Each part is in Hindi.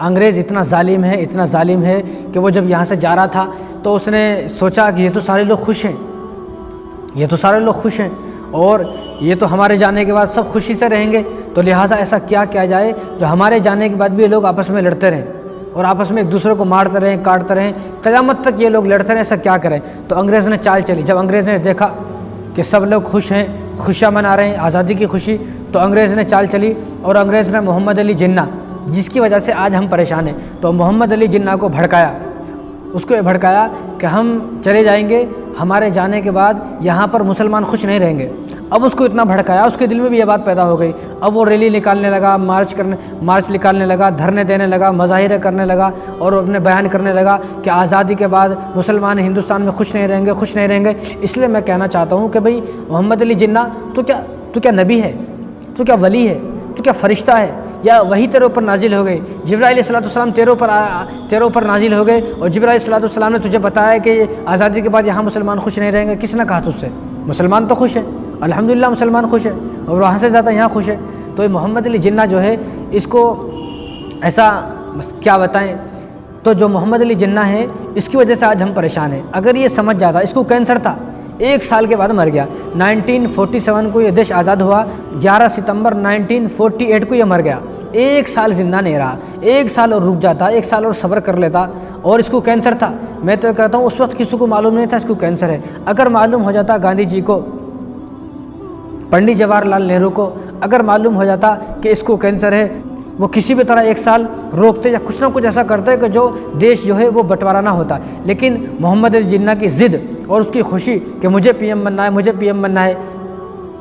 अंग्रेज़ इतना ज़ालिम है कि वो जब यहाँ से जा रहा था तो उसने सोचा कि ये तो सारे लोग खुश हैं और ये तो हमारे जाने के बाद सब खुशी से रहेंगे, तो लिहाजा ऐसा क्या किया जाए जो हमारे जाने के बाद भी ये लोग आपस में लड़ते रहें और आपस में एक दूसरे को मारते रहें, काटते रहें, क़यामत तक ये लोग लड़ते रहें, ऐसा क्या करें। तो अंग्रेज़ ने चाल चली। जब अंग्रेज़ ने देखा कि सब लोग खुश हैं, खुशियाँ मना रहे हैं, आज़ादी की खुशी, तो अंग्रेज़ ने चाल चली और अंग्रेज़ ने मोहम्मद अली जिन्ना, जिसकी वजह से आज हम परेशान हैं, तो मोहम्मद अली जिन्ना को भड़काया। उसको ये भड़काया कि हम चले जाएंगे, हमारे जाने के बाद यहाँ पर मुसलमान खुश नहीं रहेंगे। अब उसको इतना भड़काया, उसके दिल में भी ये बात पैदा हो गई। अब वो रैली निकालने लगा, मार्च निकालने लगा, धरने देने लगा, मज़ाहिरे करने लगा और अपने बयान करने लगा कि आज़ादी के बाद मुसलमान हिंदुस्तान में खुश नहीं रहेंगे। इसलिए मैं कहना चाहता हूँ कि भाई मोहम्मद अली जिन्ना, तो क्या नबी है, तो क्या वली है, तो क्या फ़रिश्ता है, या वही तेरे ऊपर नाजिल हो गए? जिब्राइल अलैहिस्सलाम तेरे ऊपर नाजिल हो गए और जिब्राइल अलैहिस्सलाम ने तुझे बताया कि आज़ादी के बाद यहाँ मुसलमान खुश नहीं रहेंगे। किसने कहा तुझसे? मुसलमान तो खुश है, अल्हम्दुलिल्लाह मुसलमान खुश है और वहाँ से ज़्यादा यहाँ खुश है। तो ये मोहम्मद अली जिन्ना जो है, इसको ऐसा बस क्या बताएं। तो जो मोहम्मद अली जिन्ना है, इसकी वजह से आज हम परेशान हैं। अगर ये समझ जाता, इसको कैंसर था, 1 साल के बाद मर गया। 1947 को ये देश आज़ाद हुआ, 11 सितंबर 1948 को ये मर गया। 1 साल जिंदा नहीं रहा, 1 साल और रुक जाता, 1 साल और सब्र कर लेता, और इसको कैंसर था। मैं तो कहता हूँ उस वक्त किसी को मालूम नहीं था इसको कैंसर है। अगर मालूम हो जाता गांधी जी को, पंडित जवाहरलाल नेहरू को अगर मालूम हो जाता कि इसको कैंसर है, वो किसी भी तरह 1 साल रोकते या कुछ ना कुछ ऐसा करते कि जो देश जो है वो बंटवारा ना होता। लेकिन मोहम्मद अली जिन्ना की ज़िद और उसकी खुशी कि मुझे पीएम बनना है,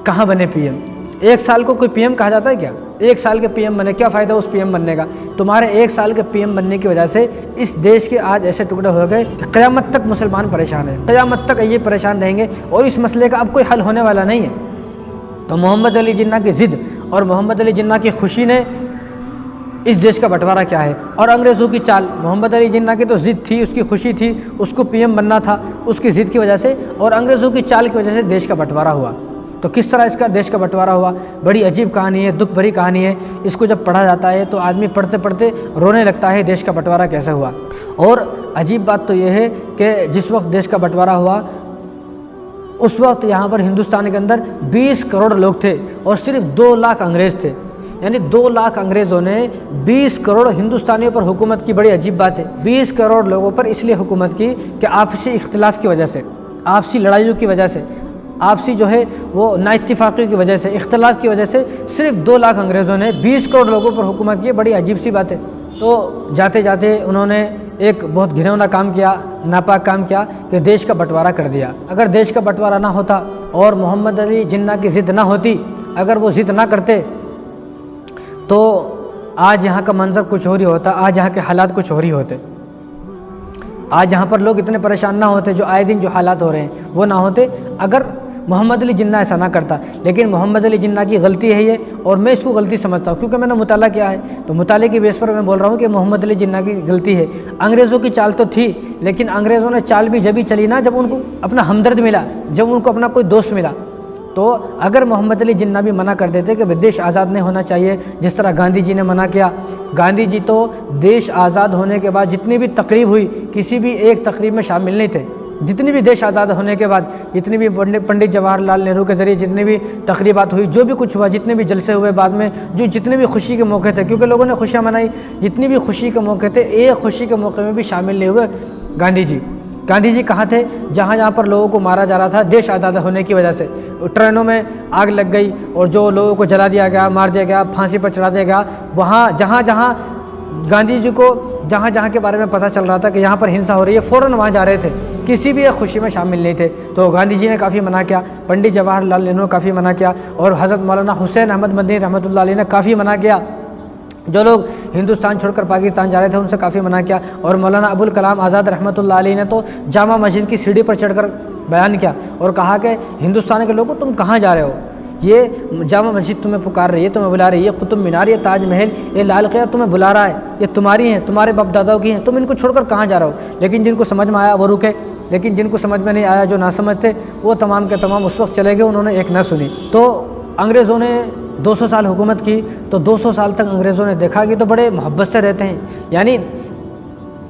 कहाँ बने पीएम? 1 साल को कोई पीएम कहा जाता है क्या? 1 साल के पीएम बने, क्या फ़ायदा उस पीएम बनने का? तुम्हारे 1 साल के पीएम बनने की वजह से इस देश के आज ऐसे टुकड़े हो गए कि क़यामत तक मुसलमान परेशान है, क़यामत तक ये परेशान रहेंगे और इस मसले का अब कोई हल होने वाला नहीं है। तो मोहम्मद अली जिन्ना की ज़िद और मोहम्मद अली जिन्ना की खुशी ने इस देश का बंटवारा क्या है। और अंग्रेज़ों की चाल, मोहम्मद अली जिन्ना की तो ज़िद थी, उसकी खुशी थी, उसको पीएम बनना था, उसकी ज़िद की वजह से और अंग्रेज़ों की चाल की वजह से देश का बंटवारा हुआ। तो किस तरह इसका देश का बंटवारा हुआ, बड़ी अजीब कहानी है, दुख भरी कहानी है। इसको जब पढ़ा जाता है तो आदमी पढ़ते पढ़ते रोने लगता है, देश का बंटवारा कैसे हुआ। और अजीब बात तो यह है कि जिस वक्त देश का बंटवारा हुआ उस वक्त यहाँ पर हिंदुस्तान के अंदर 20 करोड़ लोग थे और सिर्फ 2 लाख अंग्रेज़ थे। यानी 2 लाख अंग्रेज़ों ने 20 करोड़ हिंदुस्तानियों पर हुकूमत की। बड़ी अजीब बात है, 20 करोड़ लोगों पर इसलिए हुकूमत की कि आपसी इख्तिलाफ़ की वजह से, आपसी लड़ाइयों की वजह से, आपसी जो है वो नाइत्तिफ़ाक़ी की वजह से, इख्तिलाफ़ की वजह से सिर्फ 2 लाख अंग्रेज़ों ने 20 करोड़ लोगों पर हुकूमत की। बड़ी अजीब सी बात है। तो जाते जाते उन्होंने एक बहुत घिनौना काम किया, नापाक काम किया कि देश का बंटवारा कर दिया। अगर देश का बंटवारा ना होता और मोहम्मद अली जिन्ना की ज़िद ना होती, अगर वो ज़िद ना करते तो आज यहाँ का मंजर कुछ और ही होता, आज यहाँ के हालात कुछ और ही होते। आज यहाँ पर लोग इतने परेशान ना होते, जो आए दिन जो हालात हो रहे हैं वो ना होते अगर मोहम्मद अली जिन्ना ऐसा ना करता। लेकिन मोहम्मद अली जिन्ना की गलती है ये, और मैं इसको गलती समझता हूँ क्योंकि मैंने मुताला किया है। तो मुताले की बेस पर मैं बोल रहा हूँ कि मोहम्मद अली जिन्ना की गलती है। अंग्रेज़ों की चाल तो थी, लेकिन अंग्रेज़ों ने चाल भी जब ही चली ना जब उनको अपना हमदर्द मिला, जब उनको अपना कोई दोस्त मिला। तो अगर मोहम्मद अली जिन्ना भी मना कर देते कि देश आज़ाद नहीं होना चाहिए, जिस तरह गांधी जी ने मना किया। गांधी जी तो देश आज़ाद होने के बाद जितनी भी तकरीब हुई, किसी भी एक तकरीब में शामिल नहीं थे। जितनी भी देश आज़ाद होने के बाद, जितनी भी पंडित जवाहरलाल नेहरू के ज़रिए जितनी भी तकरीबात हुई, जो भी कुछ हुआ, जितने भी जलसे हुए बाद में, जो जितने भी खुशी के मौके थे, क्योंकि लोगों ने खुशियाँ मनाई, जितनी भी खुशी के मौके थे, एक खुशी के मौके में भी शामिल नहीं हुए गांधी जी। गांधी जी कहाँ थे? जहाँ जहाँ पर लोगों को मारा जा रहा था देश आज़ाद होने की वजह से। ट्रेनों में आग लग गई और जो लोगों को जला दिया गया, मार दिया गया, फांसी पर चढ़ा दिया गया, वहाँ जहाँ जहाँ गांधी जी को जहाँ जहाँ के बारे में पता चल रहा था कि यहाँ पर हिंसा हो रही है, फ़ौरन वहाँ जा रहे थे, किसी भी एक खुशी में शामिल नहीं थे। तो गांधी जी ने काफ़ी मना किया, पंडित जवाहरलाल नेहरू ने काफ़ी मना किया, और हज़रत मौलाना हुसैन अहमद मदनी रहमतुल्लाह अलैह ने काफ़ी मना किया। जो लोग हिंदुस्तान छोड़कर पाकिस्तान जा रहे थे उनसे काफ़ी मना किया। और मौलाना अबुल कलाम आज़ाद रहमतुल्लाह अलैह ने तो जामा मस्जिद की सीढ़ी पर चढ़कर बयान किया और कहा कि हिंदुस्तान के लोगों तुम कहाँ जा रहे हो, ये जामा मस्जिद तुम्हें पुकार रही है, तुम्हें बुला रही है, ये कुतुब मीनार, ये ताजमहल, ये लाल किला तुम्हें बुला रहा है, ये तुम्हारी हैं, तुम्हारे बाप दादाओं की हैं, तुम इनको छोड़कर कहाँ जा रहे हो। लेकिन जिनको समझ में आया वो रुके, लेकिन जिनको समझ में नहीं आया, जो ना समझ थे, वो तमाम के तमाम उस वक्त चले गए, उन्होंने एक न सुनी। तो अंग्रेज़ों ने 200 साल हुकूमत की, तो 200 साल तक अंग्रेज़ों ने देखा कि तो बड़े मोहब्बत से रहते हैं। यानी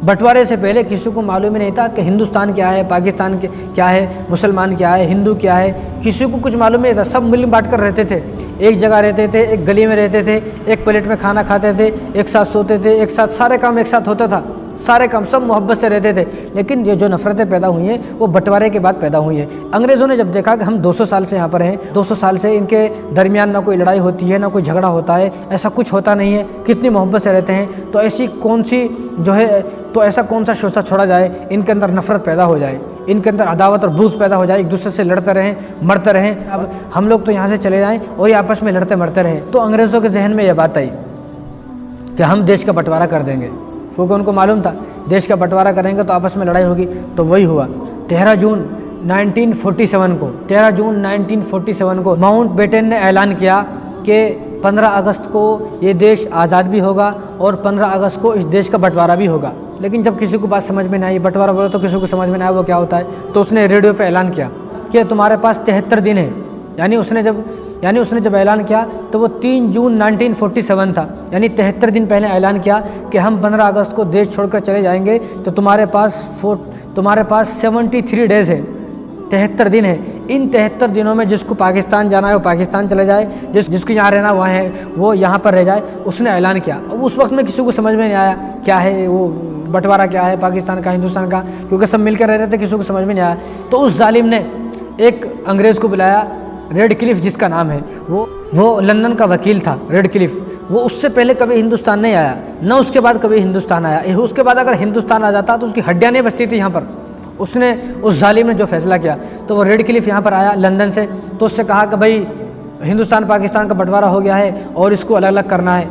बंटवारे से पहले किसी को मालूम ही नहीं था कि हिंदुस्तान क्या है, पाकिस्तान क्या है, मुसलमान क्या है, हिंदू क्या है, किसी को कुछ मालूम नहीं था। सब मिल बांट कर रहते थे, एक जगह रहते थे, एक गली में रहते थे, एक प्लेट में खाना खाते थे, एक साथ सोते थे, एक साथ सारे काम एक साथ होता था, सारे काम सब मोहब्बत से रहते थे। लेकिन ये जो नफ़रतें पैदा हुई हैं वो बंटवारे के बाद पैदा हुई हैं। अंग्रेज़ों ने जब देखा कि हम 200 साल से यहाँ पर हैं, 200 साल से इनके दरमियान ना कोई लड़ाई होती है, ना कोई झगड़ा होता है, ऐसा कुछ होता नहीं है, कितनी मोहब्बत से रहते हैं, तो ऐसी कौन सी जो है, तो ऐसा कौन सा शोषा छोड़ा जाए, इनके अंदर नफ़रत पैदा हो जाए, इनके अंदर अदावत और बूझ पैदा हो जाए, एक दूसरे से लड़ते रहें, मरते रहें। अब हम लोग तो यहाँ से चले जाएँ और ये आपस में लड़ते मरते रहें। तो अंग्रेज़ों के जहन में यह बात आई कि हम देश का बंटवारा कर देंगे, क्योंकि उनको मालूम था देश का बंटवारा करेंगे तो आपस में लड़ाई होगी। तो वही हुआ। 13 जून 1947 को माउंट बेटन ने ऐलान किया कि 15 अगस्त को ये देश आज़ाद भी होगा और 15 अगस्त को इस देश का बंटवारा भी होगा। लेकिन जब किसी को बात समझ में नहीं आई, बंटवारा बोलो तो किसी को समझ में नहीं आया वो क्या होता है, तो उसने रेडियो पर ऐलान किया कि तुम्हारे पास 73 दिन है। यानी उसने जब ऐलान किया तो वो 3 जून 1947 था, यानी 73 दिन पहले ऐलान किया कि हम 15 अगस्त को देश छोड़कर चले जाएंगे। तो तुम्हारे पास 73 डेज़ है, 73 दिन है। इन 73 दिनों में जिसको पाकिस्तान जाना है वो पाकिस्तान चले जाए, जिसको यहाँ रहना वहाँ है वो यहाँ पर रह जाए। उसने ऐलान किया। अब उस वक्त में किसी को समझ में नहीं आया क्या है वो बंटवारा, क्या है पाकिस्तान का, हिंदुस्तान का, क्योंकि सब मिलकर रह रहे थे, किसी को समझ में नहीं आया। तो उस जालिम ने एक अंग्रेज़ को बुलाया, रेड क्लिफ जिसका नाम है, वो लंदन का वकील था रेड क्लिफ। वो उससे पहले कभी हिंदुस्तान नहीं आया, ना उसके बाद कभी हिंदुस्तान आया। उसके बाद अगर हिंदुस्तान आ जाता तो उसकी हड्डियाँ नहीं बचती थी यहाँ पर। उसने, उस जालिम ने जो फैसला किया, तो वो रेड क्लिफ यहाँ पर आया लंदन से, तो उससे कहा कि भाई हिंदुस्तान पाकिस्तान का बंटवारा हो गया है और इसको अलग अलग करना है।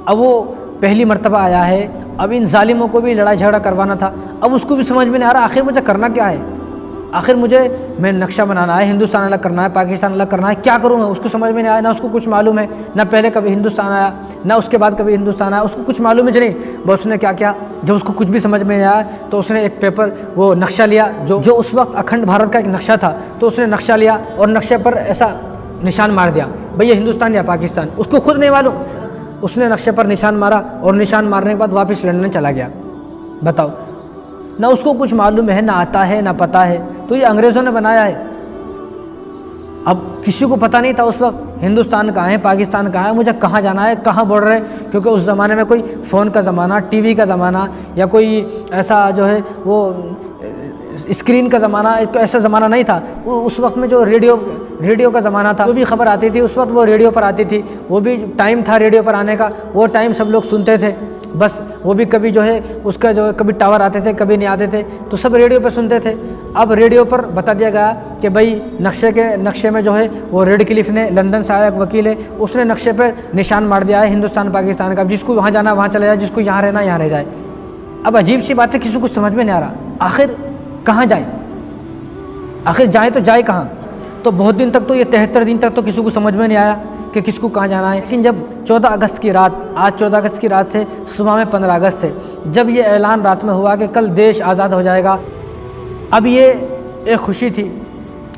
अब वो पहली मर्तबा आया है, अब इन जालिमों को भी लड़ाई झगड़ा करवाना था। अब उसको भी समझ में नहीं आ रहा आखिर मुझे करना क्या है, आखिर मैं नक्शा बनाना है, हिंदुस्तान अलग करना है, पाकिस्तान अलग करना है, क्या करूँ मैं, उसको समझ में नहीं आया। ना उसको कुछ मालूम है, ना पहले कभी हिंदुस्तान आया, ना उसके बाद कभी हिंदुस्तान आया, उसको कुछ मालूम है नहीं। बस उसने क्या किया, जब उसको कुछ भी समझ में नहीं आया तो उसने एक पेपर, वो नक्शा लिया, जो उस वक्त अखंड भारत का एक नक्शा था, तो उसने नक्शा लिया और नक्शे पर ऐसा निशान मार दिया, भैया हिंदुस्तान या पाकिस्तान, उसको खुद नहीं मालूम। उसने नक्शे पर निशान मारा और निशान मारने के बाद वापस लंदन चला गया। बताओ, ना उसको कुछ मालूम है, ना आता है, ना पता है, तो ये अंग्रेज़ों ने बनाया है। अब किसी को पता नहीं था उस वक्त हिंदुस्तान कहाँ है, पाकिस्तान कहाँ है, मुझे कहाँ जाना है, कहाँ बॉर्डर है, क्योंकि उस ज़माने में कोई फ़ोन का ज़माना, टीवी का ज़माना, या कोई ऐसा जो है वो स्क्रीन का ज़माना, तो ऐसा ज़माना नहीं था। उस वक्त में जो रेडियो का ज़माना था, वो भी खबर आती थी उस वक्त, वो रेडियो पर आती थी, वो भी टाइम था रेडियो पर आने का, वो टाइम सब लोग सुनते थे। बस वो भी कभी जो है उसका जो है कभी टावर आते थे, कभी नहीं आते थे, तो सब रेडियो पर सुनते थे। अब रेडियो पर बता दिया गया कि भाई नक्शे में जो है वो रेड क्लिफ ने, लंदन से आया एक वकील है, उसने नक्शे पर निशान मार दिया है हिंदुस्तान पाकिस्तान का, जिसको वहाँ जाना वहाँ चले जाए, जिसको यहाँ रहना यहाँ रह जाए। अब अजीब सी बात है, किसी को समझ में नहीं आ रहा आखिर कहाँ जाए, आखिर जाए तो जाए कहाँ। तो बहुत दिन तक तो ये 73 दिन तक तो किसी को समझ में नहीं आया कि किसको कहाँ जाना है। लेकिन जब 14 अगस्त की रात, आज 14 अगस्त की रात थे, सुबह में 15 अगस्त थे, जब ये ऐलान रात में हुआ कि कल देश आज़ाद हो जाएगा, अब ये एक खुशी थी,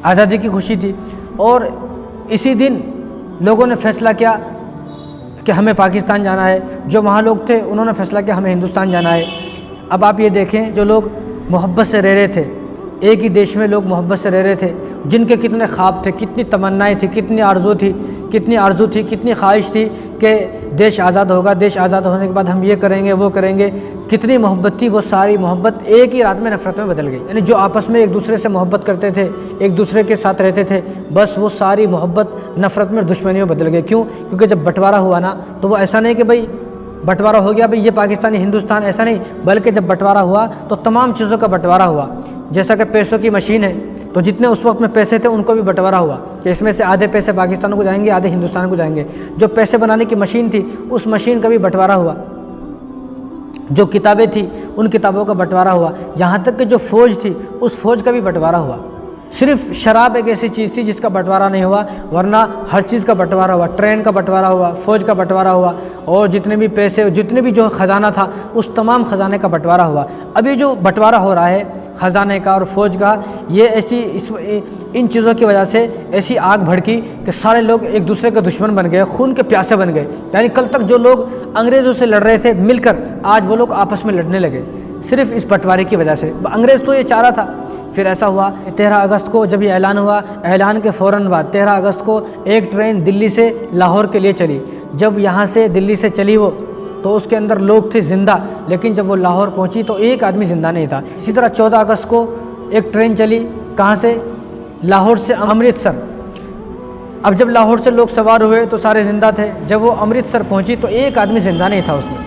आज़ादी की खुशी थी। और इसी दिन लोगों ने फैसला किया कि हमें पाकिस्तान जाना है। जो वहाँ लोग थे उन्होंने फैसला किया हमें हिंदुस्तान जाना है। अब आप ये देखें, जो लोग मोहब्बत से रह रहे थे, एक ही देश में लोग मोहब्बत से रह रहे थे, जिनके कितने ख्वाब थे, कितनी तमन्नाएं थी, कितनी आरज़ू थी, कितनी ख्वाहिश थी कि देश आज़ाद होगा, देश आज़ाद होने के बाद हम ये करेंगे वो करेंगे, कितनी मोहब्बत थी, वो सारी मोहब्बत एक ही रात में नफ़रत में बदल गई। यानी जो आपस में एक दूसरे से मोहब्बत करते थे, एक दूसरे के साथ रहते थे, बस वो सारी मोहब्बत नफ़रत में, दुश्मनी में बदल गई। क्यों? क्योंकि जब बंटवारा हुआ ना, तो वो ऐसा नहीं कि भाई बंटवारा हो गया भाई ये पाकिस्तान हिंदुस्तान, ऐसा नहीं, बल्कि जब बंटवारा हुआ तो तमाम चीज़ों का बंटवारा हुआ। जैसा कि पैसों की मशीन है, तो जितने उस वक्त में पैसे थे उनको भी बंटवारा हुआ कि इसमें से आधे पैसे पाकिस्तान को जाएंगे, आधे हिंदुस्तान को जाएंगे। जो पैसे बनाने की मशीन थी, उस मशीन का भी बंटवारा हुआ। जो किताबें थी, उन किताबों का बंटवारा हुआ। यहाँ तक कि जो फ़ौज थी, उस फ़ौज का भी बंटवारा हुआ। सिर्फ शराब एक ऐसी चीज़ थी जिसका बंटवारा नहीं हुआ, वरना हर चीज़ का बंटवारा हुआ। ट्रेन का बंटवारा हुआ, फ़ौज का बंटवारा हुआ, और जितने भी पैसे, जितने भी जो ख़जाना था उस तमाम ख़जाने का बंटवारा हुआ। अभी जो बंटवारा हो रहा है ख़जाने का और फ़ौज का, ये ऐसी इन चीज़ों की वजह से ऐसी आग भड़की कि सारे लोग एक दूसरे के दुश्मन बन गए, खून के प्यासे बन गए। यानी कल तक जो लोग अंग्रेज़ों से लड़ रहे थे मिलकर, आज वो लोग आपस में लड़ने लगे, सिर्फ इस बंटवारे की वजह से। अंग्रेज़ तो ये चाह रहा था। फिर ऐसा हुआ 13 अगस्त को जब ये ऐलान हुआ, ऐलान के फ़ौरन बाद 13 अगस्त को एक ट्रेन दिल्ली से लाहौर के लिए चली। जब यहाँ से दिल्ली से चली वो, तो उसके अंदर लोग थे ज़िंदा, लेकिन जब वो लाहौर पहुँची तो एक आदमी ज़िंदा नहीं था। इसी तरह 14 अगस्त को एक ट्रेन चली, कहाँ से? लाहौर से अमृतसर। अब जब लाहौर से लोग सवार हुए तो सारे ज़िंदा थे। जब वो अमृतसर पहुँची तो एक आदमी ज़िंदा नहीं था उसमें,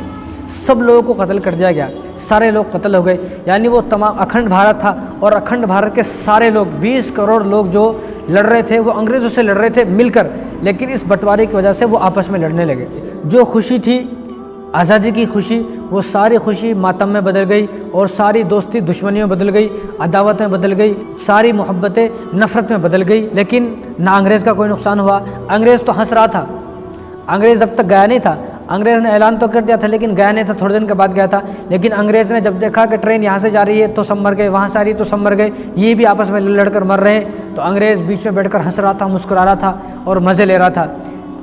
सब लोगों को कत्ल कर दिया गया, सारे लोग कत्ल हो गए। यानी वो तमाम अखंड भारत था, और अखंड भारत के सारे लोग 20 करोड़ लोग जो लड़ रहे थे वो अंग्रेज़ों से लड़ रहे थे मिलकर, लेकिन इस बंटवारे की वजह से वो आपस में लड़ने लगे। जो खुशी थी आज़ादी की खुशी, वो सारी खुशी मातम में बदल गई, और सारी दोस्ती दुश्मनियों में बदल गई, अदावत में बदल गई, सारी मोहब्बतें नफ़रत में बदल गई। लेकिन ना अंग्रेज़ का कोई नुकसान हुआ। अंग्रेज़ तो हंस रहा था, अंग्रेज़ जब तक गया नहीं था, अंग्रेज़ ने ऐलान तो कर दिया था लेकिन गया नहीं था, थोड़े दिन के बाद गया था। लेकिन अंग्रेज़ ने जब देखा कि ट्रेन यहाँ से जा रही है तो सब मर गए, वहाँ से आ रही है तो सब मर गए, ये भी आपस में लड़कर मर रहे हैं, तो अंग्रेज़ बीच में बैठकर हंस रहा था, मुस्कुरा रहा था और मज़े ले रहा था।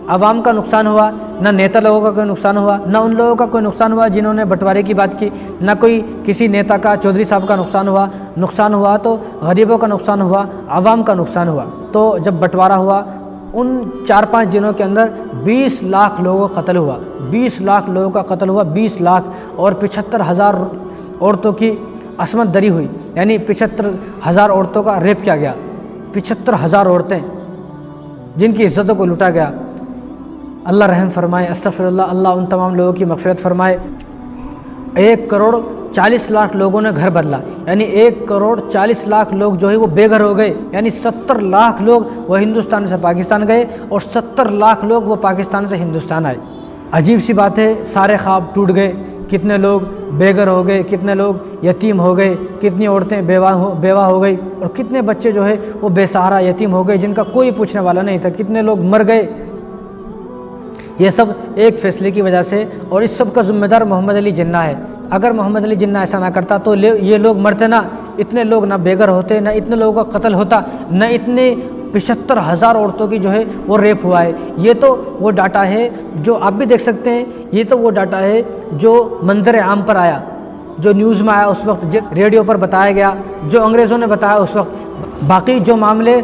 आवाम का नुकसान हुआ, ना नेता लोगों का कोई नुकसान हुआ, ना उन लोगों का कोई नुकसान हुआ जिन्होंने बंटवारे की बात की, ना कोई किसी नेता का, चौधरी साहब का नुकसान हुआ। नुकसान हुआ तो गरीबों का नुकसान हुआ, आवाम का नुकसान हुआ। तो जब बंटवारा हुआ उन 4-5 दिनों के अंदर 20 लाख लोगों का कत्ल हुआ, 20 लाख लोगों का कत्ल हुआ, 20 लाख, और 75,000 औरतों की असमत दरी हुई। यानी 75,000 औरतों का रेप किया गया, 75,000 औरतें जिनकी इज्जतों को लूटा गया। अल्लाह रहम फरमाए, अस्तगफिरुल्लाह, अल्लाह उन तमाम लोगों की मग़फ़िरत फरमाए। 1 करोड़ 40 लाख लोगों ने घर बदला, यानी 1 करोड़ 40 लाख लोग जो है वो बेघर हो गए। यानी 70 लाख लोग वो हिंदुस्तान से पाकिस्तान गए और 70 लाख लोग वो पाकिस्तान से हिंदुस्तान आए। अजीब सी बात है, सारे ख्वाब टूट गए, कितने लोग बेघर हो गए, कितने लोग यतीम हो गए, कितनी औरतें बेवा हो गई, और कितने बच्चे जो है वो बेसहारा यतीम हो गए जिनका कोई पूछने वाला नहीं था, कितने लोग मर गए। ये सब एक फ़ैसले की वजह से, और इस सब का ज़िम्मेदार मोहम्मद अली जिन्ना है। अगर मोहम्मद अली जिन्ना ऐसा ना करता तो ये लोग मरते ना, इतने लोग ना बेघर होते, ना इतने लोगों का कत्ल होता, ना इतने 75,000 औरतों की जो है वो रेप हुआ है। ये तो वो डाटा है जो आप भी देख सकते हैं, ये तो वो डाटा है जो मंजर आम पर आया, जो न्यूज़ में आया उस वक्त, रेडियो पर बताया गया, जो अंग्रेज़ों ने बताया उस वक्त। बाकी जो मामले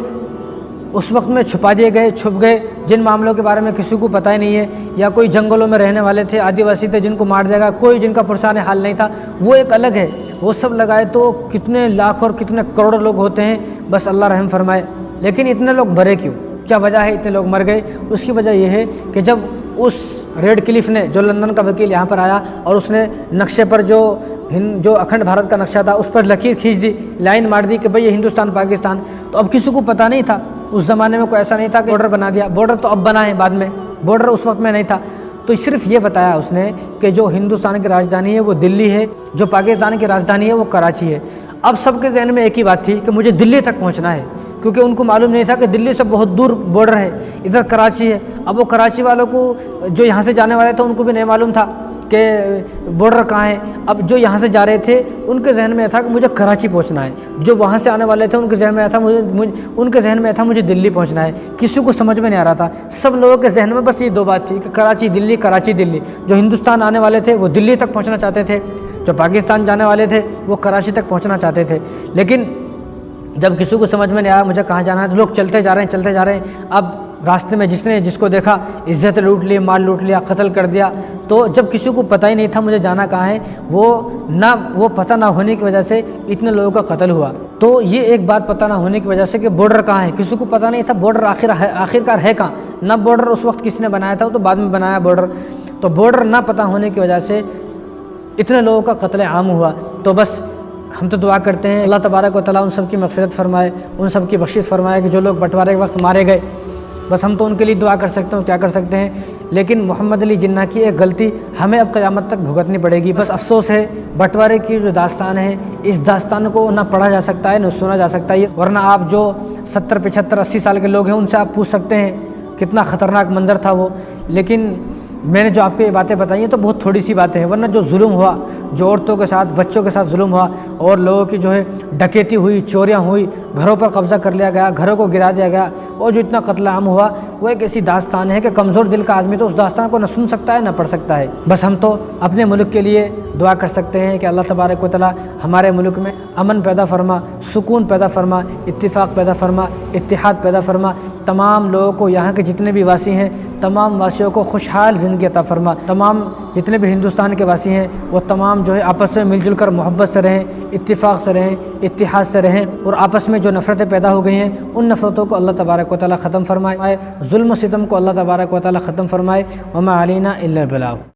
उस वक्त में छुपा दिए गए, छुप गए, जिन मामलों के बारे में किसी को पता ही नहीं है, या कोई जंगलों में रहने वाले थे, आदिवासी थे जिनको मार देगा, कोई जिनका पुरसान हाल नहीं था, वो एक अलग है। वो सब लगाए तो कितने लाख और कितने करोड़ लोग होते हैं, बस अल्लाह रहम फरमाए। लेकिन इतने लोग मरे क्यों? क्या वजह है इतने लोग मर गए? उसकी वजह यह है कि जब उस रेड क्लिफ ने, जो लंदन का वकील यहाँ पर आया और उसने नक्शे पर जो अखंड भारत का नक्शा था उस पर लकीर खींच दी, लाइन मार दी कि भाई ये हिंदुस्तान पाकिस्तान, तो अब किसी को पता नहीं था। उस ज़माने में कोई ऐसा नहीं था कि बॉर्डर बना दिया, बॉर्डर तो अब बना है बाद में, बॉर्डर उस वक्त में नहीं था। तो सिर्फ ये बताया उसने कि जो हिंदुस्तान की राजधानी है वो दिल्ली है, जो पाकिस्तान की राजधानी है वो कराची है। अब सबके जहन में एक ही बात थी कि मुझे दिल्ली तक पहुंचना है, क्योंकि उनको मालूम नहीं था कि दिल्ली से बहुत दूर बॉर्डर है, इधर कराची है। अब वो कराची वालों को, जो यहाँ से जाने वाले थे, उनको भी नहीं मालूम था कि बॉर्डर कहाँ है। अब जो यहाँ से जा रहे थे उनके जहन में था कि मुझे कराची पहुँचना है, जो वहाँ से आने वाले थे उनके जहन में था उनके जहन में था मुझे दिल्ली पहुँचना है। किसी को समझ में नहीं आ रहा था, सब लोगों के जहन में बस ये दो बात थी कि कराची दिल्ली, कराची दिल्ली। जो हिंदुस्तान आने वाले थे वो दिल्ली तक पहुँचना चाहते थे, जो पाकिस्तान जाने वाले थे वो कराची तक पहुँचना चाहते थे। लेकिन जब किसी को समझ में नहीं आया मुझे कहाँ जाना है, तो लोग चलते जा रहे हैं, चलते जा रहे हैं। अब रास्ते में जिसको देखा इज्जत लूट ली, माल लूट लिया, कत्ल कर दिया। तो जब किसी को पता ही नहीं था मुझे जाना कहाँ है, वो पता ना होने की वजह से इतने लोगों का कत्ल हुआ। तो ये एक बात पता ना होने की वजह से कि बॉर्डर कहाँ है, किसी को पता नहीं था बॉर्डर आखिरकार है कहाँ। ना बॉर्डर उस वक्त किसी ने बनाया था, वो तो बाद में बनाया बॉर्डर। तो बॉर्डर ना पता होने की वजह से इतने लोगों का कत्ल आम हुआ। तो बस हम तो दुआ करते हैं अल्लाह तबारक व तआला उन सब की मग़फ़िरत फरमाए, उन सब की बख्शिश फरमाए कि जो लोग बंटवारे के वक्त मारे गए। बस हम तो उनके लिए दुआ कर सकते हैं, क्या कर सकते हैं। लेकिन मोहम्मद अली जिन्ना की एक गलती हमें अब क़यामत तक भुगतनी पड़ेगी। बस अफसोस है, बंटवारे की जो दास्तान है, इस दास्तान को ना पढ़ा जा सकता है, न सुना जा सकता है। वरना आप जो 70, 75, 80 साल के लोग हैं उनसे आप पूछ सकते हैं कितना ख़तरनाक मंज़र था वो। लेकिन मैंने जो आपको ये बातें बताई हैं तो बहुत थोड़ी सी बातें हैं, वरना जो जुल्म हुआ, जो औरतों के साथ, बच्चों के साथ जुल्म हुआ और लोगों की जो है डकैती हुई, चोरियां हुई, घरों पर कब्ज़ा कर लिया गया, घरों को गिरा दिया गया और जो इतना कत्ल आम हुआ, वो एक ऐसी दास्तान है कि कमज़ोर दिल का आदमी तो उस दास्तान को न सुन सकता है न पढ़ सकता है। बस हम तो अपने मुल्क के लिए दुआ कर सकते हैं कि अल्लाह तबारक व तआला हमारे मुल्क में अमन पैदा फरमा, सुकून पैदा फरमा, इत्तिफाक पैदा फरमा, इत्तिहाद पैदा फरमा। तमाम लोगों को, यहाँ के जितने भी वासी हैं, तमाम वासियों को खुशहाल ज़िंदगी अता फरमा। तमाम जितने भी हिंदुस्तान के वासी हैं वो तमाम जो है आपस में मिलजुल कर मोहब्बत से रहें, इत्तिफाक से रहें, इत्तिहाद से रहें और आपस में जो नफ़रतें पैदा हो गई हैं उन नफ़रतों को अल्लाह तबारक व तआला ख़त्म फरमाए, जुल्म सितम को अल्लाह तबारक व तआला ख़त्म फरमाए। वमा अलैना इल्लल बलाग।